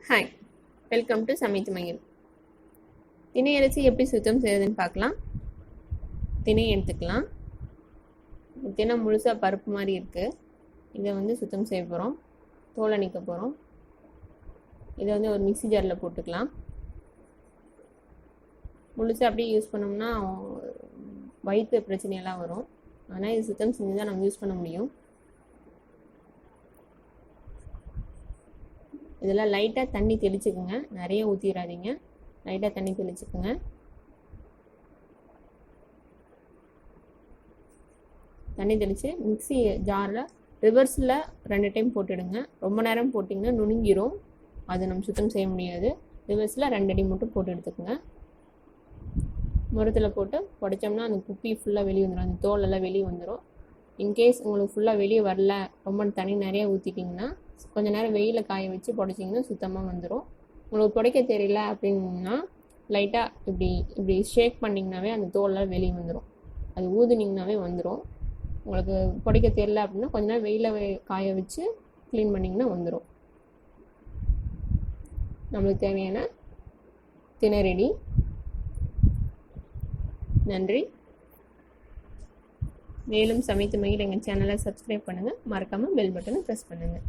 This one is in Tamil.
ஹாய், வெல்கம் டு சமைத்து மயில். திணை அரிசி எப்படி சுத்தம் செய்யறதுன்னு பார்க்கலாம். திணை எடுத்துக்கலாம். தினை முழுசாக பருப்பு மாதிரி இருக்குது. இதை சுத்தம் செய்ய போகிறோம். தோலை நீக்க போகிறோம். இதை ஒரு மிக்சி ஜாரில் போட்டுக்கலாம். முழுசாக அப்படியே யூஸ் பண்ணோம்னா வயிற்று பிரச்சனையெல்லாம் வரும். ஆனால் இது சுத்தம் செஞ்சு தான் நம்ம யூஸ் பண்ண முடியும். இதெல்லாம் லைட்டாக தண்ணி தெளிச்சுக்குங்க. நிறைய ஊற்றிடாதீங்க. லைட்டாக தண்ணி தெளிச்சுக்குங்க. தண்ணி தெளித்து மிக்சி ஜாரில் ரிவர்ஸில் 2 டைம் போட்டுடுங்க. ரொம்ப நேரம் போட்டிங்கன்னா நுணுங்கிரும். அது நம்ம சுத்தம் செய்ய முடியாது. ரிவர்ஸில் 2 அடி மட்டும் போட்டு எடுத்துக்கோங்க. முரத்தில் போட்டு உடைச்சோம்னா அந்த குப்பி ஃபுல்லாக வெளியே வந்துடும். அந்த தோலெல்லாம் வெளியே வந்துடும். இன்கேஸ் உங்களுக்கு ஃபுல்லாக வெளியே வரல, ரொம்ப தண்ணி நிறையா ஊற்றிட்டிங்கன்னா கொஞ்சம் நேரம் வெயிலில் காய வச்சு புடைச்சிங்கன்னா சுத்தமாக வந்துடும். உங்களுக்கு புடைக்க தெரியல அப்படின்னா லைட்டாக இப்படி ஷேக் பண்ணிங்கனாவே அந்த தோலெல்லாம் வெளியே வந்துடும். அது ஊதுனிங்கனாவே வந்துடும். உங்களுக்கு புடைக்க தெரியல அப்படின்னா கொஞ்ச நேரம் வெயிலில் காய வச்சு க்ளீன் பண்ணிங்கன்னா வந்துடும். நம்மளுக்கு தேவையான திணை ரெடி. நன்றி. மேலும் சமைத்து மகிழ எங்கள் சேனலை சப்ஸ்கிரைப் பண்ணுங்கள். மறக்காமல் பெல் பட்டனை ப்ரெஸ் பண்ணுங்கள்.